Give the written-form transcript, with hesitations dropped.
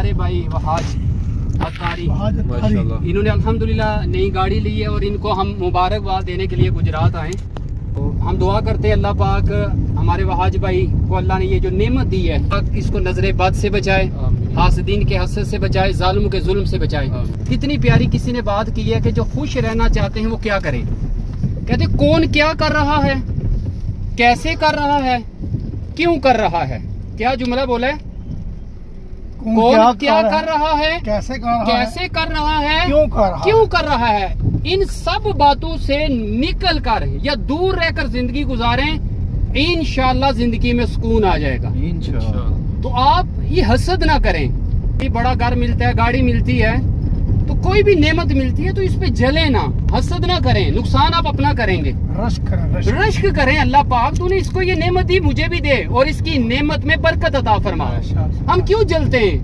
ہمارے بھائی وحاج اتاری، ماشاءاللہ انہوں نے الحمدللہ نئی گاڑی لی ہے اور ان کو ہم مبارکباد دینے کے لیے گجرات آئے. تو ہم دعا کرتے ہیں اللہ پاک ہمارے وحاج بھائی کو اللہ نے یہ جو نعمت دی ہے اس کو نظر بد سے بچائے، حاسدین کے حسد سے بچائے، ظالم کے ظلم سے بچائے. کتنی پیاری کسی نے بات کی ہے کہ جو خوش رہنا چاہتے ہیں وہ کیا کریں. کہتے کون کیا کر رہا ہے، کیسے کر رہا ہے، کیوں کر رہا ہے. کیا جملہ بولا ہے؟ کون کیا کر رہا ہے، کیسے کر رہا ہے، کیوں کر رہا ہے. ان سب باتوں سے نکل کر یا دور رہ کر زندگی گزاریں، انشاءاللہ زندگی میں سکون آ جائے گا. تو آپ یہ حسد نہ کریں. یہ بڑا گھر ملتا ہے، گاڑی ملتی ہے، تو کوئی بھی نعمت ملتی ہے تو اس پہ جلیں نہ، حسد نہ کریں. نقصان آپ اپنا کریں گے. رشک کریں اللہ پاک تو نے اس کو یہ نعمت دی، مجھے بھی دے اور اس کی نعمت میں برکت عطا فرما. ہم کیوں جلتے ہیں؟